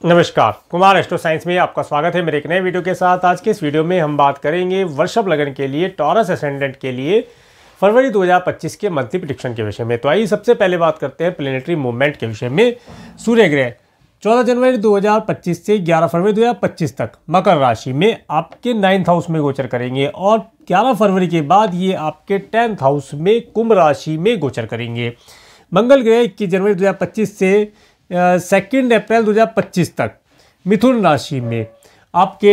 नमस्कार, Kumar astro science में आपका स्वागत है मेरे एक नए वीडियो के साथ। आज के इस वीडियो में हम बात करेंगे वृषभ लग्न के लिए टॉरस असेंडेंट के लिए फरवरी 2025 के मंथली प्रेडिक्शन के विषय में। तो आइए सबसे पहले बात करते हैं प्लेनेटरी मूवमेंट के विषय में। सूर्य ग्रह 14 जनवरी 2025 से 11 फरवरी 2025 तक मकर राशि में आपके 9th हाउस में गोचर करेंगे और 11 फरवरी के बाद ये आपके 10th हाउस में कुंभ राशि में गोचर करेंगे। मंगल ग्रह 21 जनवरी 2025 से 2 अप्रैल 2025 तक मिथुन राशि में आपके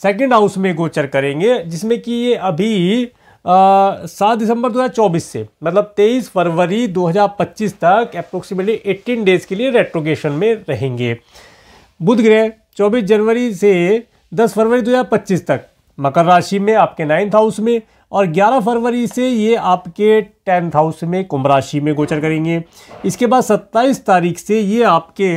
2nd हाउस में गोचर करेंगे, जिसमें कि ये अभी 7 दिसंबर 2024 से मतलब 23 फरवरी 2025 तक अप्रोक्सीमेटली 18 डेज के लिए रेट्रोगेशन में रहेंगे। बुध ग्रह 24 जनवरी से 10 फरवरी 2025 तक मकर राशि में आपके 9th हाउस में और 11 फरवरी से ये आपके 10th हाउस में कुंभ राशि में गोचर करेंगे। इसके बाद 27 तारीख से ये आपके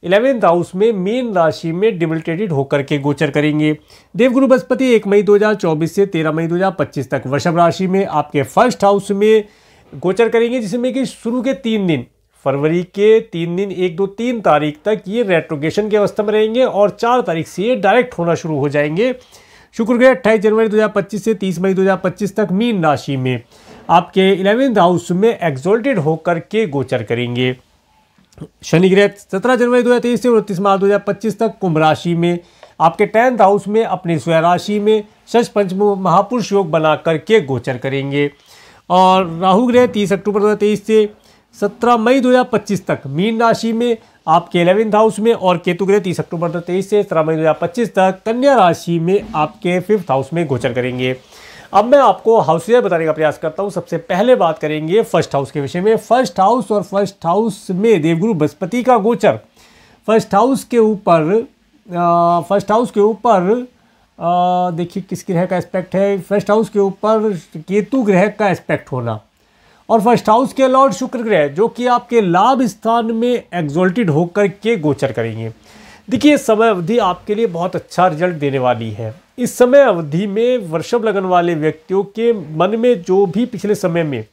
11th हाउस में मीन राशि में डिबिलिटेटेड होकर के गोचर करेंगे। देवगुरु बृहस्पति 1 मई 2024 से 13 मई 2025 तक वृषभ राशि में आपके 1st हाउस में गोचर करेंगे, जिसमें कि शुरू के 3 दिन फरवरी के 3 दिन 1, 2, 3 तारीख तक ये रेट्रोगेशन की अवस्था में रहेंगे और 4 तारीख से ये डायरेक्ट होना शुरू हो जाएंगे। शुक्र ग्रह 28 जनवरी 2025 से 30 मई 2025 तक मीन राशि में आपके 11th हाउस में एक्सोल्टेड होकर के गोचर करेंगे। शनि ग्रह 17 जनवरी 2023 से 29 मार्च 2025 तक कुंभ राशि में आपके 10th हाउस में अपनी स्वयं राशि में षष्ठ पंचम महापुरुष योग बना करके गोचर करेंगे। और राहु ग्रह 30 अक्टूबर 2023 से 17 मई 2025 तक मीन राशि में आपके 11th हाउस में और केतु ग्रह 30 अक्टूबर 2023 से 17 मई 2025 तक कन्या राशि में आपके 5th हाउस में गोचर करेंगे। अब मैं आपको हाउसेस बताने का प्रयास करता हूं। सबसे पहले बात करेंगे 1st हाउस के विषय में। 1st हाउस और 1st हाउस में देवगुरु बृहस्पति का गोचर 1st हाउस के ऊपर देखिए किस ग्रह का एस्पेक्ट है। 1st हाउस के ऊपर केतु ग्रह का एस्पेक्ट होना और 1st हाउस के लॉर्ड शुक्र ग्रह जो कि आपके लाभ स्थान में एक्सोल्टेड होकर के गोचर करेंगे। देखिए समय अवधि आपके लिए बहुत अच्छा रिजल्ट देने वाली है। इस समय अवधि में वृषभ लग्न वाले व्यक्तियों के मन में जो भी पिछले समय में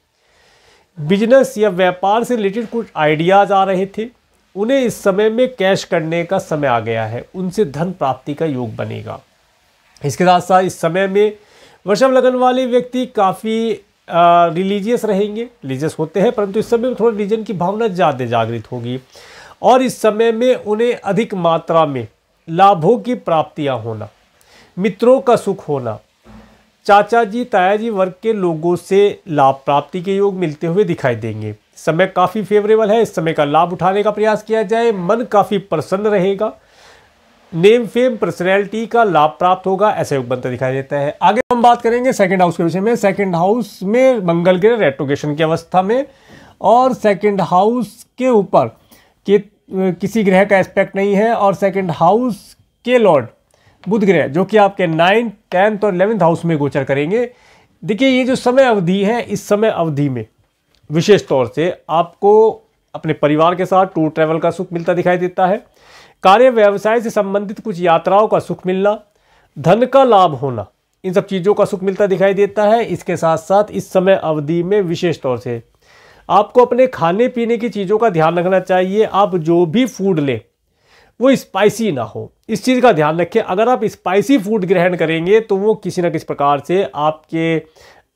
बिजनेस या व्यापार से रिलेटेड कुछ आइडियाज आ रहे थे, उन्हें इस समय में कैश करने का समय आ गया है। उनसे धन प्राप्ति का योग बनेगा। इसके साथ साथ इस समय में वृषभ लग्न वाले व्यक्ति काफ़ी रिलीजियस रहेंगे। रिलीजियस होते हैं, परंतु इस समय में थोड़ा रिलीजन की भावना ज़्यादा जागृत होगी और इस समय में उन्हें अधिक मात्रा में लाभों की प्राप्तियां होना, मित्रों का सुख होना, चाचा जी ताया जी वर्ग के लोगों से लाभ प्राप्ति के योग मिलते हुए दिखाई देंगे। समय काफ़ी फेवरेबल है। इस समय का लाभ उठाने का प्रयास किया जाए। मन काफ़ी प्रसन्न रहेगा। नेम फेम पर्सनैलिटी का लाभ प्राप्त होगा, ऐसा योग बनता दिखाई देता है। आगे हम बात करेंगे 2nd हाउस के विषय में। 2nd हाउस में मंगल ग्रह रेट्रोगेशन की अवस्था में और 2nd हाउस के ऊपर किसी ग्रह का एस्पेक्ट नहीं है और 2nd हाउस के लॉर्ड बुध ग्रह जो कि आपके 9th, 10th और 11th हाउस में गोचर करेंगे। देखिए ये जो समय अवधि है, इस समय अवधि में विशेष तौर से आपको अपने परिवार के साथ टूर ट्रैवल का सुख मिलता दिखाई देता है। कार्य व्यवसाय से संबंधित कुछ यात्राओं का सुख मिलना, धन का लाभ होना, इन सब चीज़ों का सुख मिलता दिखाई देता है। इसके साथ साथ इस समय अवधि में विशेष तौर से आपको अपने खाने पीने की चीज़ों का ध्यान रखना चाहिए। आप जो भी फूड लें वो स्पाइसी ना हो, इस चीज़ का ध्यान रखें। अगर आप स्पाइसी फूड ग्रहण करेंगे तो वो किसी न किसी प्रकार से आपके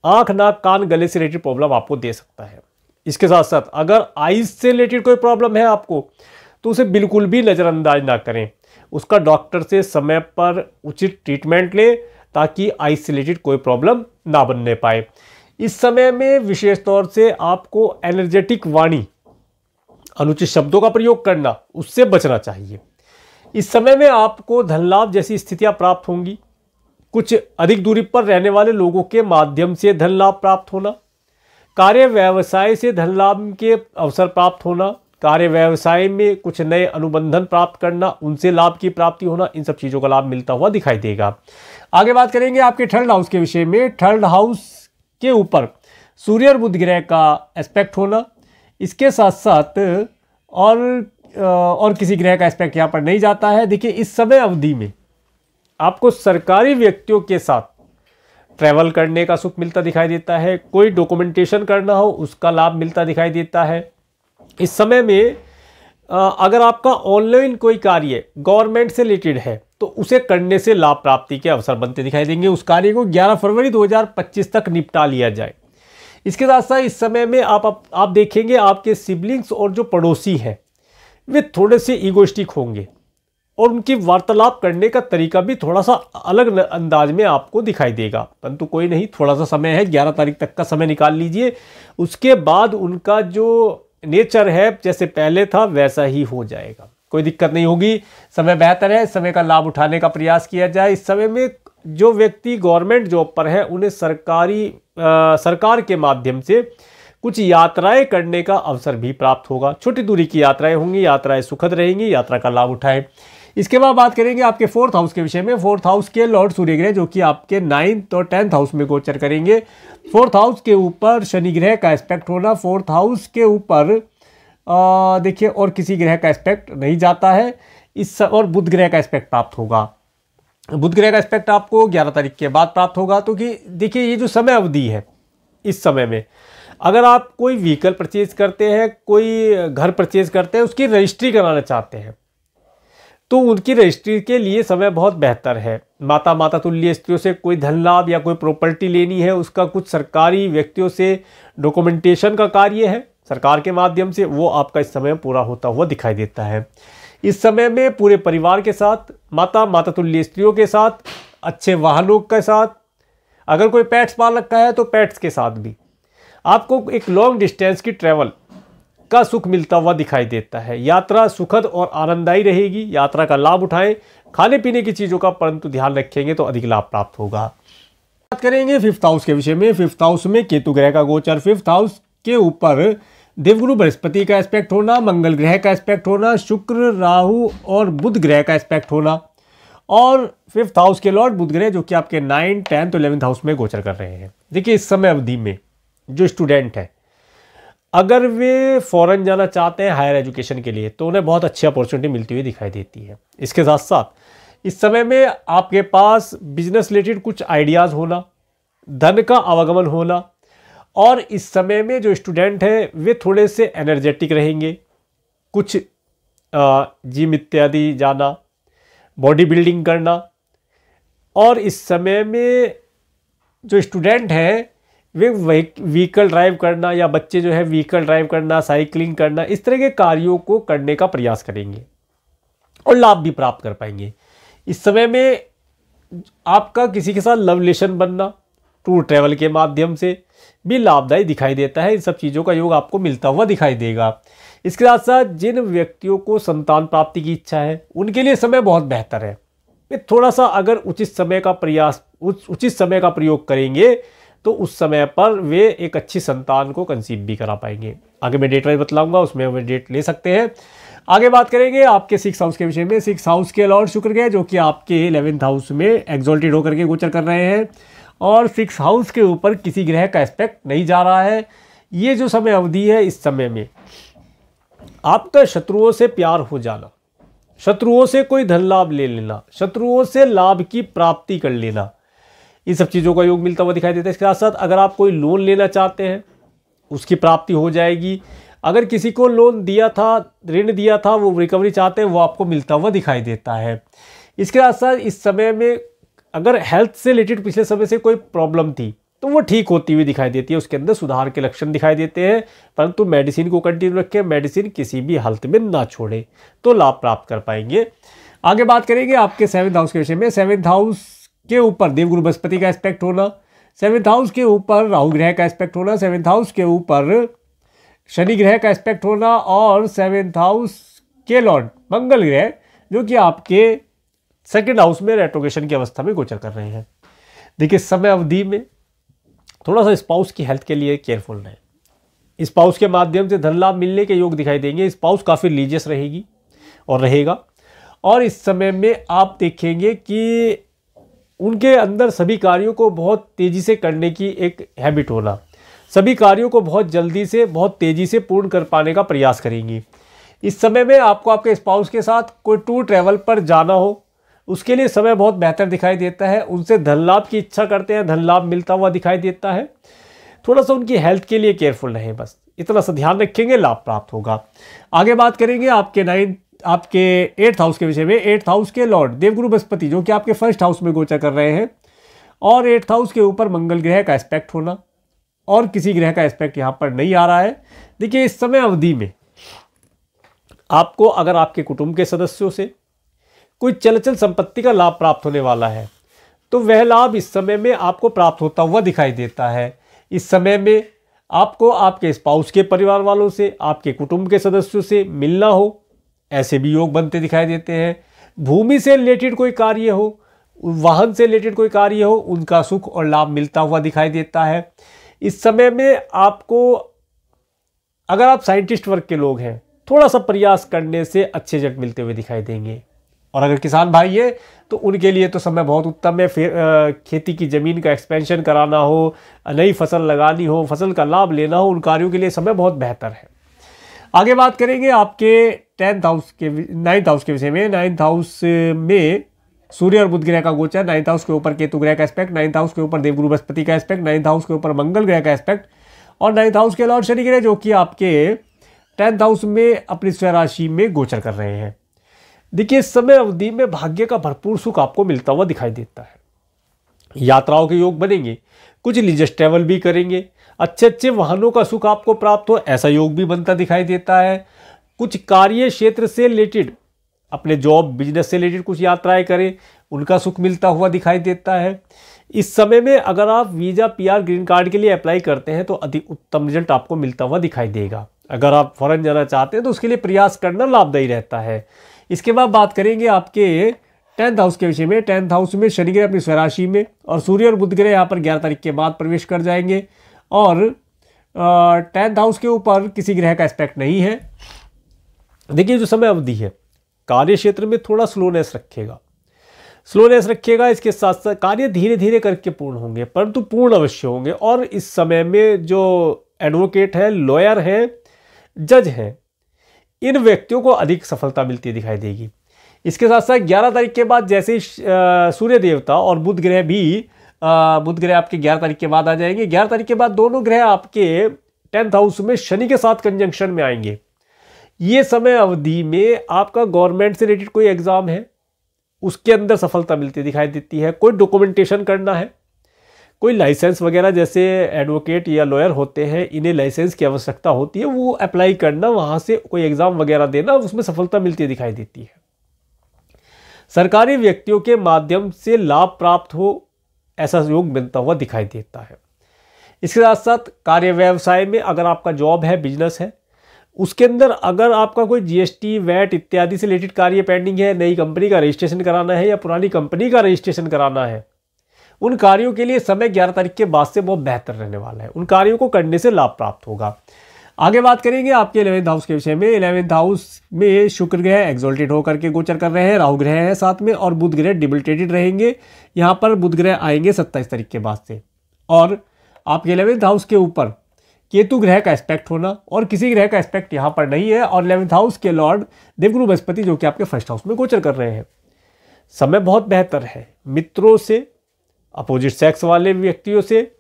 आँख, नाक, कान, गले से रिलेटेड प्रॉब्लम आपको दे सकता है। इसके साथ साथ अगर आइज़ से रिलेटेड कोई प्रॉब्लम है आपको तो उसे बिल्कुल भी नज़रअंदाज ना करें। उसका डॉक्टर से समय पर उचित ट्रीटमेंट लें ताकि आइज़ से रिलेटेड कोई प्रॉब्लम ना बनने पाए। इस समय में विशेष तौर से आपको एनर्जेटिक वाणी, अनुचित शब्दों का प्रयोग करना, उससे बचना चाहिए। इस समय में आपको धन लाभ जैसी स्थितियां प्राप्त होंगी। कुछ अधिक दूरी पर रहने वाले लोगों के माध्यम से धन लाभ प्राप्त होना, कार्य व्यवसाय से धन लाभ के अवसर प्राप्त होना, कार्य व्यवसाय में कुछ नए अनुबंधन प्राप्त करना, उनसे लाभ की प्राप्ति होना, इन सब चीज़ों का लाभ मिलता हुआ दिखाई देगा। आगे बात करेंगे आपके 3rd हाउस के विषय में। 3rd हाउस के ऊपर सूर्य और बुध ग्रह का एस्पेक्ट होना, इसके साथ साथ और किसी ग्रह का एस्पेक्ट यहाँ पर नहीं जाता है। देखिए इस समय अवधि में आपको सरकारी व्यक्तियों के साथ ट्रैवल करने का सुख मिलता दिखाई देता है। कोई डॉक्यूमेंटेशन करना हो उसका लाभ मिलता दिखाई देता है। इस समय में अगर आपका ऑनलाइन कोई कार्य गवर्नमेंट से रिलेटेड है तो उसे करने से लाभ प्राप्ति के अवसर बनते दिखाई देंगे। उस कार्य को 11 फरवरी 2025 तक निपटा लिया जाए। इसके साथ साथ इस समय में आप देखेंगे आपके सिबलिंग्स और जो पड़ोसी हैं वे थोड़े से ईगोइस्टिक होंगे और उनकी वार्तालाप करने का तरीका भी थोड़ा सा अलग अंदाज में आपको दिखाई देगा। परंतु कोई नहीं, थोड़ा सा समय है, 11 तारीख तक का समय निकाल लीजिए। उसके बाद उनका जो नेचर है जैसे पहले था वैसा ही हो जाएगा, कोई दिक्कत नहीं होगी। समय बेहतर है, समय का लाभ उठाने का प्रयास किया जाए। इस समय में जो व्यक्ति गवर्नमेंट जॉब पर है उन्हें सरकार के माध्यम से कुछ यात्राएं करने का अवसर भी प्राप्त होगा। छोटी दूरी की यात्राएं होंगी, यात्राएं सुखद रहेंगी, यात्रा का लाभ उठाएं। इसके बाद बात करेंगे आपके 4th हाउस के विषय में। 4th हाउस के लॉर्ड सूर्य ग्रह जो कि आपके 9th और 10th हाउस में गोचर करेंगे। 4th हाउस के ऊपर शनि ग्रह का एस्पेक्ट होना, 4th हाउस के ऊपर देखिए और किसी ग्रह का एस्पेक्ट नहीं जाता है और बुध ग्रह का एस्पेक्ट प्राप्त होगा। बुध ग्रह का एस्पेक्ट आपको 11 तारीख के बाद प्राप्त होगा। तो कि देखिए ये जो समय अवधि है, इस समय में अगर आप कोई व्हीकल परचेज करते हैं, कोई घर परचेज करते हैं, उसकी रजिस्ट्री कराना चाहते हैं तो उनकी रजिस्ट्री के लिए समय बहुत बेहतर है। माता तुल्य स्त्रियों से कोई धन लाभ या कोई प्रॉपर्टी लेनी है, उसका कुछ सरकारी व्यक्तियों से डॉक्यूमेंटेशन का कार्य है सरकार के माध्यम से, वो आपका इस समय पूरा होता हुआ दिखाई देता है। इस समय में पूरे परिवार के साथ, माता तुल्य स्त्रियों के साथ, अच्छे वाहनों के साथ, अगर कोई पेट्स पाल रखा है तो पेट्स के साथ भी आपको एक लॉन्ग डिस्टेंस की ट्रैवल का सुख मिलता हुआ दिखाई देता है। यात्रा सुखद और आनंददायी रहेगी, यात्रा का लाभ उठाएं। खाने पीने की चीज़ों का परंतु ध्यान रखेंगे तो अधिक लाभ प्राप्त होगा। बात करेंगे 5th हाउस के विषय में। 5th हाउस में केतु ग्रह का गोचर, 5th हाउस के ऊपर देवगुरु बृहस्पति का एस्पेक्ट होना, मंगल ग्रह का एस्पेक्ट होना, शुक्र राहु और बुध ग्रह का एस्पेक्ट होना और 5th हाउस के लॉर्ड बुध ग्रह जो कि आपके 9th, 10th और 11th हाउस में गोचर कर रहे हैं। देखिए इस समय अवधि में जो स्टूडेंट है अगर वे फॉरेन जाना चाहते हैं हायर एजुकेशन के लिए तो उन्हें बहुत अच्छी अपॉर्चुनिटी मिलती हुई दिखाई देती है। इसके साथ साथ इस समय में आपके पास बिजनेस रिलेटेड कुछ आइडियाज़ होना, धन का आवागमन होना और इस समय में जो स्टूडेंट है वे थोड़े से एनर्जेटिक रहेंगे। कुछ जिम इत्यादि जाना, बॉडी बिल्डिंग करना और इस समय में जो स्टूडेंट हैं वे व्हीकल ड्राइव करना या बच्चे जो है व्हीकल ड्राइव करना, साइकिलिंग करना, इस तरह के कार्यों को करने का प्रयास करेंगे और लाभ भी प्राप्त कर पाएंगे। इस समय में आपका किसी के साथ लव रिलेशन बनना, टूर ट्रैवल के माध्यम से भी लाभदायी दिखाई देता है। इन सब चीज़ों का योग आपको मिलता हुआ दिखाई देगा। इसके साथ साथ जिन व्यक्तियों को संतान प्राप्ति की इच्छा है उनके लिए समय बहुत बेहतर है। वे थोड़ा सा अगर उचित समय का प्रयोग करेंगे तो उस समय पर वे एक अच्छी संतान को कंसीव भी करा पाएंगे। आगे मैं डेट वाइज बतलाऊंगा, उसमें वे डेट ले सकते हैं। आगे बात करेंगे आपके 6th हाउस के विषय में। 6th हाउस के लॉर्ड शुक्र ग्रह जो कि आपके 11th हाउस में एग्जॉल्टेड होकर के गोचर कर रहे हैं और 6th हाउस के ऊपर किसी ग्रह का एस्पेक्ट नहीं जा रहा है। ये जो समय अवधि है, इस समय में आपका शत्रुओं से प्यार हो जाना, शत्रुओं से कोई धन लाभ ले लेना, शत्रुओं से लाभ की प्राप्ति कर लेना, इन सब चीज़ों का योग मिलता हुआ दिखाई देता है। इसके साथ साथ अगर आप कोई लोन लेना चाहते हैं उसकी प्राप्ति हो जाएगी। अगर किसी को लोन दिया था, ऋण दिया था, वो रिकवरी चाहते हैं, वो आपको मिलता हुआ दिखाई देता है। इसके साथ साथ इस समय में अगर हेल्थ से रिलेटेड पिछले समय से कोई प्रॉब्लम थी तो वो ठीक होती हुई दिखाई देती है, उसके अंदर सुधार के लक्षण दिखाई देते हैं। परंतु मेडिसिन को कंटिन्यू रखें, मेडिसिन किसी भी हालत में ना छोड़े तो लाभ प्राप्त कर पाएंगे। आगे बात करेंगे आपके 7th हाउस के विषय में। 7th हाउस के ऊपर देवगुरु बृहस्पति का एस्पेक्ट होना, 7th हाउस के ऊपर राहु ग्रह का एस्पेक्ट होना, 7th हाउस के ऊपर शनि ग्रह का एस्पेक्ट होना और 7th हाउस के लॉर्ड मंगल ग्रह जो कि आपके 2nd हाउस में रेट्रोग्रेशन की अवस्था में गोचर कर रहे हैं। देखिए समय अवधि में थोड़ा सा स्पाउस की हेल्थ के लिए केयरफुल रहें। स्पाउस के माध्यम से धन लाभ मिलने के योग दिखाई देंगे। स्पाउस काफ़ी रिलीजियस रहेगी और रहेगा और इस समय में आप देखेंगे कि उनके अंदर सभी कार्यों को बहुत तेज़ी से करने की एक हैबिट होना, सभी कार्यों को बहुत जल्दी से बहुत तेज़ी से पूर्ण कर पाने का प्रयास करेंगी। इस समय में आपको आपके स्पाउस के साथ कोई टूर ट्रैवल पर जाना हो उसके लिए समय बहुत बेहतर दिखाई देता है। उनसे धन लाभ की इच्छा करते हैं, धन लाभ मिलता हुआ दिखाई देता है। थोड़ा सा उनकी हेल्थ के लिए केयरफुल रहें बस। इतना सा ध्यान रखेंगे, लाभ प्राप्त होगा। आगे बात करेंगे आपके 8th हाउस के विषय में। 8th हाउस के लॉर्ड देवगुरु बृहस्पति जो कि आपके 1st हाउस में गोचर कर रहे हैं, और 8th हाउस के ऊपर मंगल ग्रह का एस्पेक्ट होना, और किसी ग्रह का एस्पेक्ट यहाँ पर नहीं आ रहा है। देखिए इस समय अवधि में आपको अगर आपके कुटुंब के सदस्यों से कोई चल संपत्ति का लाभ प्राप्त होने वाला है तो वह लाभ इस समय में आपको प्राप्त होता हुआ दिखाई देता है। इस समय में आपको आपके स्पाउस के परिवार वालों से, आपके कुटुंब के सदस्यों से मिलना हो, ऐसे भी योग बनते दिखाई देते हैं। भूमि से रिलेटेड कोई कार्य हो, वाहन से रिलेटेड कोई कार्य हो, उनका सुख और लाभ मिलता हुआ दिखाई देता है। इस समय में आपको, अगर आप साइंटिस्ट वर्ग के लोग हैं, थोड़ा सा प्रयास करने से अच्छे रिजल्ट मिलते हुए दिखाई देंगे। और अगर किसान भाई है तो उनके लिए तो समय बहुत उत्तम है। फिर खेती की ज़मीन का एक्सपेंशन कराना हो, नई फसल लगानी हो, फसल का लाभ लेना हो, उन कार्यों के लिए समय बहुत बेहतर है। आगे बात करेंगे आपके 9th हाउस के विषय में। 9th हाउस में सूर्य और बुध ग्रह का गोचर, 9th हाउस के ऊपर केतु ग्रह का एस्पेक्ट, 9th हाउस के ऊपर देवगुरु बृहस्पति का एस्पेक्ट, 9th हाउस के ऊपर मंगल ग्रह का एस्पेक्ट, और 9th हाउस के लॉर्ड शनि ग्रह जो कि आपके 10th हाउस में अपनी स्वयं राशि में गोचर कर रहे हैं। देखिए इस समय अवधि में भाग्य का भरपूर सुख आपको मिलता हुआ दिखाई देता है। यात्राओं के योग बनेंगे, कुछ लीजर ट्रैवल भी करेंगे, अच्छे वाहनों का सुख आपको प्राप्त हो ऐसा योग भी बनता दिखाई देता है। कुछ कार्य क्षेत्र से रिलेटेड, अपने जॉब बिजनेस से रिलेटेड कुछ यात्राएं करें, उनका सुख मिलता हुआ दिखाई देता है। इस समय में अगर आप वीज़ा, PR, ग्रीन कार्ड के लिए अप्लाई करते हैं तो अधिक उत्तम रिजल्ट आपको मिलता हुआ दिखाई देगा। अगर आप फॉरेन जाना चाहते हैं तो उसके लिए प्रयास करना लाभदायी रहता है। इसके बाद बात करेंगे आपके 10th हाउस के विषय में। 10th हाउस में शनि ग्रह अपनी स्वराशि में, और सूर्य और बुध ग्रह यहाँ पर 11 तारीख के बाद प्रवेश कर जाएंगे, और 10th हाउस के ऊपर किसी ग्रह का एस्पेक्ट नहीं है। देखिए जो समय अवधि है कार्य क्षेत्र में थोड़ा स्लोनेस रखिएगा। इसके साथ साथ कार्य धीरे धीरे करके पूर्ण होंगे, परंतु पूर्ण अवश्य होंगे। और इस समय में जो एडवोकेट है, लॉयर है, जज है, इन व्यक्तियों को अधिक सफलता मिलती दिखाई देगी। इसके साथ साथ 11 तारीख के बाद जैसे सूर्य देवता और बुध ग्रह आपके 11 तारीख के बाद आ जाएंगे। 11 तारीख के बाद दोनों ग्रह आपके 10th हाउस में शनि के साथ कंजंक्शन में आएंगे। ये समय अवधि में आपका गवर्नमेंट से रिलेटेड कोई एग्जाम है, उसके अंदर सफलता मिलती दिखाई देती है। कोई डॉक्यूमेंटेशन करना है, कोई लाइसेंस वगैरह, जैसे एडवोकेट या लॉयर होते हैं, इन्हें लाइसेंस की आवश्यकता होती है, वो अप्लाई करना, वहाँ से कोई एग्ज़ाम वगैरह देना, उसमें सफलता मिलती दिखाई देती है। सरकारी व्यक्तियों के माध्यम से लाभ प्राप्त हो ऐसा योग बनता हुआ दिखाई देता है। इसके साथ साथ कार्य व्यवसाय में अगर आपका जॉब है, बिजनेस है, उसके अंदर अगर आपका कोई GST, वैट इत्यादि से रिलेटेड कार्य पेंडिंग है, नई कंपनी का रजिस्ट्रेशन कराना है या पुरानी कंपनी का रजिस्ट्रेशन कराना है, उन कार्यों के लिए समय 11 तारीख के बाद से बहुत बेहतर रहने वाला है। उन कार्यों को करने से लाभ प्राप्त होगा। आगे बात करेंगे आपके 11th हाउस के विषय में। 11th हाउस में शुक्र ग्रह एक्सोल्टेड होकर के गोचर कर रहे हैं, राहु ग्रह है साथ में, और बुध ग्रह डिबिलिटेटेड रहेंगे। यहाँ पर बुध ग्रह आएंगे 27 तारीख के बाद से। और आपके 11th हाउस के ऊपर केतु ग्रह का एस्पेक्ट होना, और किसी ग्रह का एस्पेक्ट यहाँ पर नहीं है। और 11th हाउस के लॉर्ड देवगुरु बृहस्पति जो कि आपके 1st हाउस में गोचर कर रहे हैं। समय बहुत बेहतर है। मित्रों से, अपोजिट सेक्स वाले व्यक्तियों से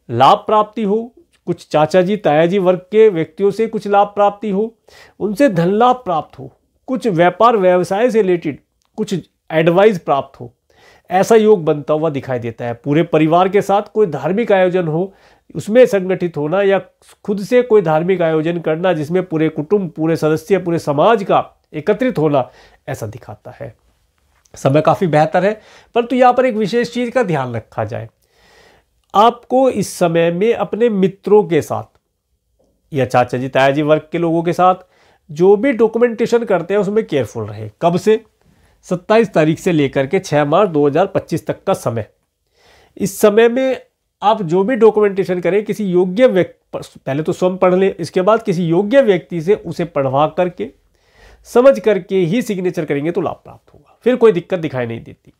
लाभ प्राप्ति हो, कुछ चाचा जी, ताया जी वर्ग के व्यक्तियों से कुछ लाभ प्राप्ति हो, उनसे धन लाभ प्राप्त हो, कुछ व्यापार व्यवसाय से रिलेटेड कुछ एडवाइस प्राप्त हो, ऐसा योग बनता हुआ दिखाई देता है। पूरे परिवार के साथ कोई धार्मिक आयोजन हो, उसमें संगठित होना, या खुद से कोई धार्मिक आयोजन करना जिसमें पूरे कुटुंब, पूरे सदस्य, पूरे समाज का एकत्रित होना, ऐसा दिखाता है। समय काफ़ी बेहतर है, परंतु यहाँ पर एक विशेष चीज़ का ध्यान रखा जाए। आपको इस समय में अपने मित्रों के साथ या चाचा जी, ताया जी वर्ग के लोगों के साथ जो भी डॉक्यूमेंटेशन करते हैं उसमें केयरफुल रहे। कब से? 27 तारीख से लेकर के 6 मार्च 2025 तक का समय। इस समय में आप जो भी डॉक्यूमेंटेशन करें, किसी योग्य व्यक्ति, पहले तो स्वयं पढ़ लें, इसके बाद किसी योग्य व्यक्ति से उसे पढ़वा करके, समझ करके ही सिग्नेचर करेंगे तो लाभ प्राप्त होगा, फिर कोई दिक्कत दिखाई नहीं देती।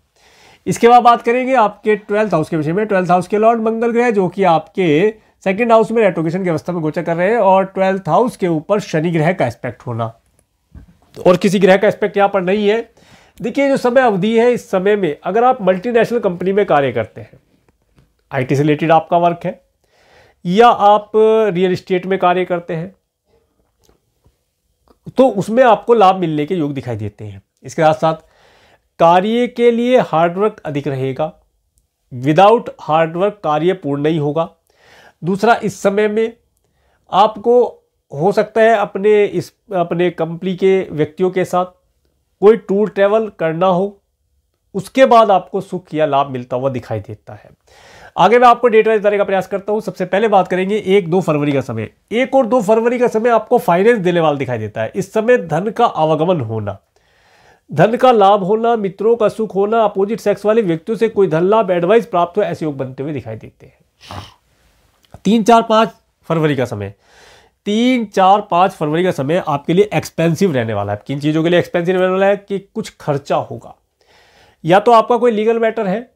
इसके बाद बात करेंगे आपके 12th हाउस के विषय में। 12th हाउस के लॉर्ड मंगल ग्रह जो कि आपके 2nd हाउस में रेट्रोग्रेशन की अवस्था में गोचर कर रहे हैं, और 12th हाउस के ऊपर शनि ग्रह का एस्पेक्ट होना, और किसी ग्रह का एस्पेक्ट यहाँ पर नहीं है। देखिए जो समय अवधि है, इस समय में अगर आप मल्टीनेशनल कंपनी में कार्य करते हैं, IT से रिलेटेड आपका वर्क है, या आप रियल एस्टेट में कार्य करते हैं तो उसमें आपको लाभ मिलने के योग दिखाई देते हैं। इसके साथ साथ कार्य के लिए हार्डवर्क अधिक रहेगा, विदाउट हार्डवर्क कार्य पूर्ण नहीं होगा। दूसरा, इस समय में आपको हो सकता है अपने कंपनी के व्यक्तियों के साथ कोई टूर ट्रैवल करना हो, उसके बाद आपको सुख या लाभ मिलता हुआ दिखाई देता है। आगे मैं आपको डेटा देने का प्रयास करता हूं। सबसे पहले बात करेंगे 1-2 फरवरी का समय। 1 और 2 फरवरी का समय आपको फाइनेंस देने वाला दिखाई देता है। इस समय धन का आवागमन होना, धन का लाभ होना, मित्रों का सुख होना, अपोजिट सेक्स वाले व्यक्तियों से कोई धन लाभ, एडवाइस प्राप्त हो, ऐसे योग बनते हुए दिखाई देते हैं। 3, 4, 5 फरवरी का समय, 3, 4, 5 फरवरी का समय आपके लिए एक्सपेंसिव रहने वाला है। किन चीज़ों के लिए एक्सपेंसिव रहने वाला है कि कुछ खर्चा होगा, या तो आपका कोई लीगल मैटर है,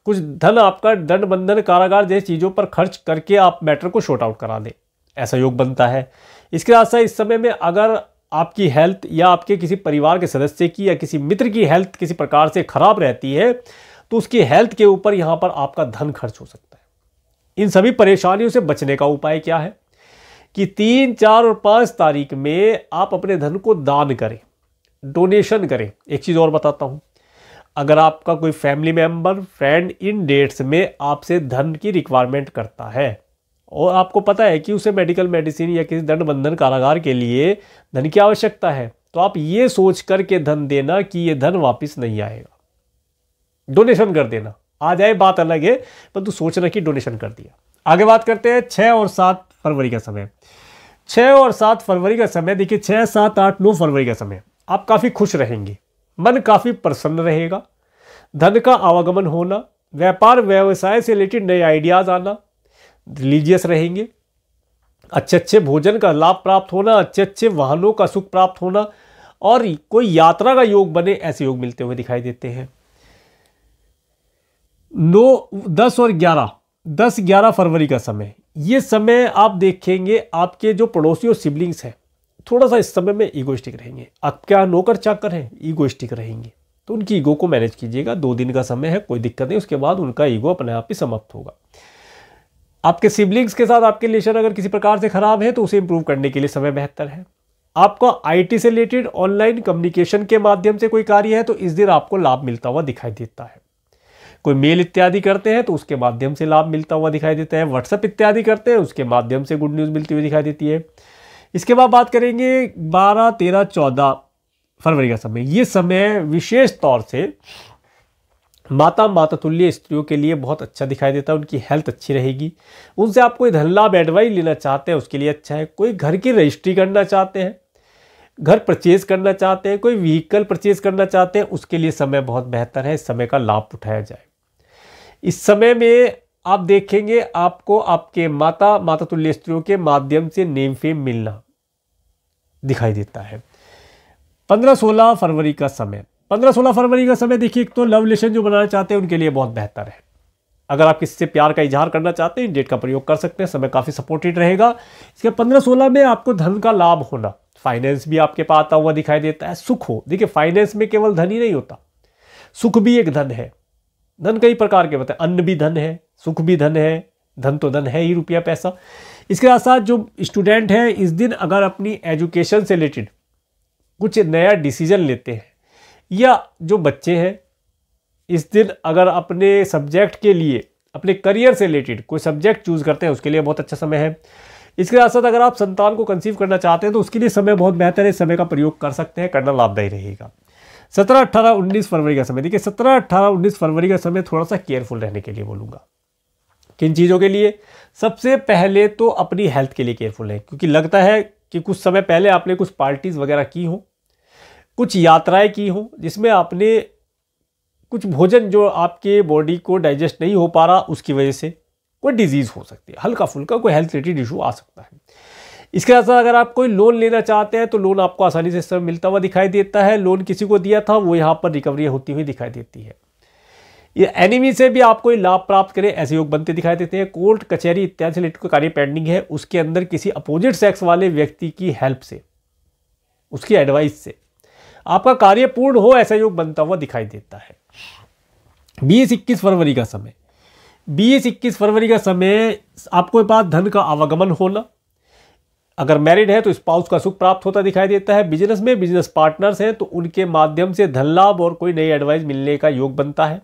कुछ धन आपका दंड बंधन कारागार जैसी चीज़ों पर खर्च करके आप मैटर को शॉर्ट आउट करा दें, ऐसा योग बनता है। इसके साथ साथ इस समय में अगर आपकी हेल्थ या आपके किसी परिवार के सदस्य की या किसी मित्र की हेल्थ किसी प्रकार से खराब रहती है तो उसकी हेल्थ के ऊपर यहाँ पर आपका धन खर्च हो सकता है। इन सभी परेशानियों से बचने का उपाय क्या है कि 3, 4 और 5 तारीख में आप अपने धन को दान करें, डोनेशन करें। एक चीज़ और बताता हूँ, अगर आपका कोई family member, friend in dates में आपसे धन की रिक्वायरमेंट करता है और आपको पता है कि उसे मेडिकल मेडिसिन या किसी दंड बंधन कारागार के लिए धन की आवश्यकता है, तो आप ये सोच करके धन देना कि ये धन वापस नहीं आएगा, डोनेशन कर देना। आ जाए बात अलग है, परंतु सोचना कि डोनेशन कर दिया। आगे बात करते हैं 6 और 7 फरवरी का समय। 6 और 7 फरवरी का समय देखिए, 6, 7, 8, 9 फरवरी का समय आप काफ़ी खुश रहेंगे, मन काफ़ी प्रसन्न रहेगा, धन का आवागमन होना, व्यापार व्यवसाय से रिलेटेड नए आइडियाज़ आना, रिलीजियस रहेंगे, अच्छे अच्छे भोजन का लाभ प्राप्त होना, अच्छे अच्छे वाहनों का सुख प्राप्त होना और कोई यात्रा का योग बने, ऐसे योग मिलते हुए दिखाई देते हैं। 9, 10 और 11, 10, 11 फरवरी का समय, ये समय आप देखेंगे आपके जो पड़ोसी और सिबलिंग्स हैं थोड़ा सा इस समय में ईगोइस्टिक रहेंगे। आप क्या नौकर चाकर हैं, ईगोइस्टिक रहेंगे, तो उनकी ईगो को मैनेज कीजिएगा। 2 दिन का समय है, कोई दिक्कत नहीं, उसके बाद उनका ईगो अपने आप ही समाप्त होगा। आपके सिबलिंग्स के साथ आपके रिलेशन अगर किसी प्रकार से खराब है तो उसे इंप्रूव करने के लिए समय बेहतर है। आपका आईटी से रिलेटेड ऑनलाइन कम्युनिकेशन के माध्यम से कोई कार्य है तो इस दिन आपको लाभ मिलता हुआ दिखाई देता है। कोई मेल इत्यादि करते हैं तो उसके माध्यम से लाभ मिलता हुआ दिखाई देता है। व्हाट्सएप इत्यादि करते हैं उसके माध्यम से गुड न्यूज़ मिलती हुई दिखाई देती है। इसके बाद बात करेंगे 12, 13, 14 फरवरी का समय। ये समय विशेष तौर से माता तुल्य स्त्रियों के लिए बहुत अच्छा दिखाई देता है। उनकी हेल्थ अच्छी रहेगी, उनसे आप कोई धन लाभ एडवाइस लेना चाहते हैं उसके लिए अच्छा है। कोई घर की रजिस्ट्री करना चाहते हैं, घर परचेज करना चाहते हैं, कोई व्हीकल परचेज करना चाहते हैं, उसके लिए समय बहुत बेहतर है। इस समय का लाभ उठाया जाए। इस समय में आप देखेंगे आपको आपके माता तुल्य स्त्रियों के माध्यम से नेम फेम मिलना दिखाई देता है। 15, 16 फरवरी का समय, 15, 16 फरवरी का समय देखिए, एक तो लव रिलेशन जो बनाना चाहते हैं उनके लिए बहुत बेहतर है। अगर आप किसी से प्यार का इजहार करना चाहते हैं डेट का प्रयोग कर सकते हैं, समय काफ़ी सपोर्टेड रहेगा। इसके 15, 16 में आपको धन का लाभ होना, फाइनेंस भी आपके पास आता हुआ दिखाई देता है। सुख हो, देखिए फाइनेंस में केवल धन ही नहीं होता, सुख भी एक धन है। धन कई प्रकार के होते हैं, अन्न भी धन है, सुख भी धन है, धन तो धन है ही, रुपया पैसा। इसके साथ साथ जो स्टूडेंट हैं इस दिन अगर अपनी एजुकेशन से रिलेटेड कुछ नया डिसीजन लेते हैं, या जो बच्चे हैं इस दिन अगर अपने सब्जेक्ट के लिए अपने करियर से रिलेटेड कोई सब्जेक्ट चूज करते हैं उसके लिए बहुत अच्छा समय है। इसके साथ साथ अगर आप संतान को कंसीव करना चाहते हैं तो उसके लिए समय बहुत बेहतर है। समय का प्रयोग कर सकते हैं, करना लाभदायी रहेगा। 17, 18, 19 फरवरी का समय देखिए, 17, 18, 19 फरवरी का समय थोड़ा सा केयरफुल रहने के लिए बोलूँगा। किन चीज़ों के लिए? सबसे पहले तो अपनी हेल्थ के लिए केयरफुल है, क्योंकि लगता है कि कुछ समय पहले आपने कुछ पार्टीज़ वगैरह की हो, कुछ यात्राएं की हो, जिसमें आपने कुछ भोजन जो आपके बॉडी को डाइजेस्ट नहीं हो पा रहा, उसकी वजह से कोई डिजीज़ हो सकती है, हल्का फुल्का कोई हेल्थ रिलेटेड इशू आ सकता है। इसके साथ साथ अगर आप कोई लोन लेना चाहते हैं तो लोन आपको आसानी से इस समय मिलता हुआ दिखाई देता है। लोन किसी को दिया था वो यहाँ पर रिकवरी होती हुई दिखाई देती है। ये एनिमी से भी आप कोई लाभ प्राप्त करें, ऐसे योग बनते दिखाई देते हैं। कोर्ट कचहरी इत्यादि से रिलेटेड कोई कार्य पेंडिंग है, उसके अंदर किसी अपोजिट सेक्स वाले व्यक्ति की हेल्प से, उसकी एडवाइस से आपका कार्य पूर्ण हो, ऐसा योग बनता हुआ दिखाई देता है। 20, 21 फरवरी का समय, 20-21 फरवरी का समय आपको पास धन का आवागमन होना। अगर मैरिड है तो स्पाउस का सुख प्राप्त होता दिखाई देता है। बिजनेस में बिजनेस पार्टनर्स हैं तो उनके माध्यम से धन लाभ और कोई नई एडवाइस मिलने का योग बनता है।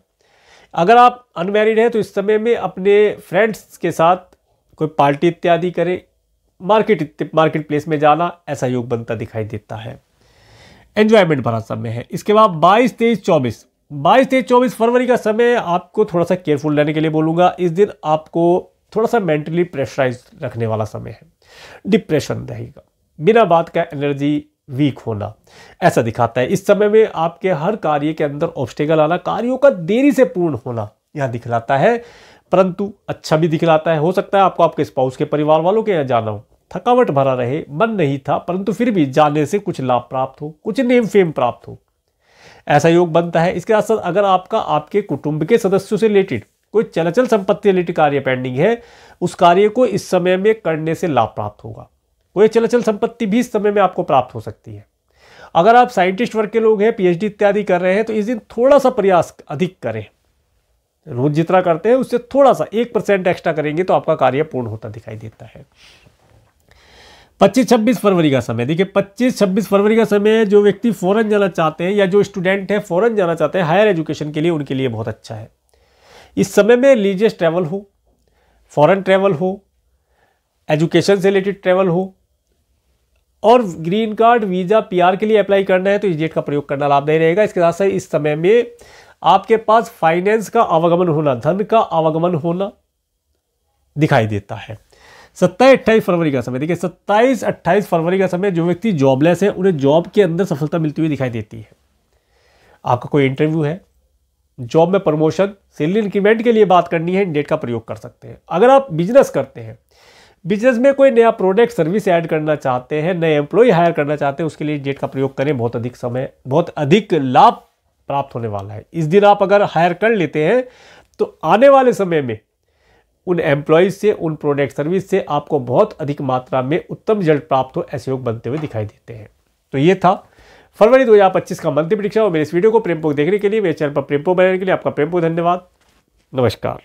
अगर आप अनमैरिड हैं तो इस समय में अपने फ्रेंड्स के साथ कोई पार्टी इत्यादि करें, मार्केट प्लेस में जाना, ऐसा योग बनता दिखाई देता है। एंजॉयमेंट भरा समय है। इसके बाद 22-23-24 फरवरी का समय आपको थोड़ा सा केयरफुल रहने के लिए बोलूँगा। इस दिन आपको थोड़ा सा मेंटली प्रेशराइज रखने वाला समय है। डिप्रेशन रहेगा, बिना बात का एनर्जी वीक होना ऐसा दिखाता है। इस समय में आपके हर कार्य के अंदर ऑब्स्टेकल आना, कार्यों का देरी से पूर्ण होना यह दिखलाता है, परंतु अच्छा भी दिखलाता है। हो सकता है आपको आपके स्पाउस के परिवार वालों के यहाँ जाना हो, थकावट भरा रहे, मन नहीं था, परंतु फिर भी जाने से कुछ लाभ प्राप्त हो, कुछ नेम फेम प्राप्त हो, ऐसा योग बनता है। इसके साथ अगर आपका आपके कुटुंब के सदस्यों से रिलेटेड कोई चलचल संपत्ति रिलेटेड कार्य पेंडिंग है, उस कार्य को इस समय में करने से लाभ प्राप्त होगा। कोई चलचल संपत्ति भी इस समय में आपको प्राप्त हो सकती है। अगर आप साइंटिस्ट वर्ग के लोग हैं, पीएचडी इत्यादि कर रहे हैं, तो इस दिन थोड़ा सा प्रयास अधिक करें। रोज जितना करते हैं उससे थोड़ा सा 1% एक्स्ट्रा करेंगे तो आपका कार्य पूर्ण होता दिखाई देता है। 25-26 फरवरी का समय देखिए, 25-26 फरवरी का समय जो व्यक्ति फॉरेन जाना चाहते हैं या जो स्टूडेंट है फॉरेन जाना चाहते हैं हायर एजुकेशन के लिए, उनके लिए बहुत अच्छा है। इस समय में लीजियस ट्रैवल हो, फॉरेन ट्रैवल हो, एजुकेशन से रिलेटेड ट्रैवल हो और ग्रीन कार्ड, वीजा, पीआर के लिए अप्लाई करना है तो इस डेट का प्रयोग करना लाभदायी रहेगा। इसके साथ साथ इस समय में आपके पास फाइनेंस का आवागमन होना, धन का आवागमन होना दिखाई देता है। 27-28 फरवरी का समय देखिए, 27-28 फरवरी का समय जो व्यक्ति जॉबलेस है उन्हें जॉब के अंदर सफलता मिलती हुई दिखाई देती है। आपका कोई इंटरव्यू है, जॉब में प्रमोशन, सैलरी इंक्रीमेंट के लिए बात करनी है, इन डेट का प्रयोग कर सकते हैं। अगर आप बिजनेस करते हैं, बिजनेस में कोई नया प्रोडक्ट सर्विस ऐड करना चाहते हैं, नए एम्प्लॉय हायर करना चाहते हैं, उसके लिए डेट का प्रयोग करें। बहुत अधिक लाभ प्राप्त होने वाला है। इस दिन आप अगर हायर कर लेते हैं तो आने वाले समय में उन एम्प्लॉयज से, उन प्रोडक्ट सर्विस से आपको बहुत अधिक मात्रा में उत्तम रिजल्ट प्राप्त हो, ऐसे योग बनते हुए दिखाई देते हैं। तो ये था फरवरी 2025 का मंथली प्रेडिक्शन। और मेरे इस वीडियो को प्रेमपूर्वक देखने के लिए, मेरे चैनल पर प्रेमपूर्वक बनाने के लिए आपका प्रेमपूर्वक धन्यवाद। नमस्कार।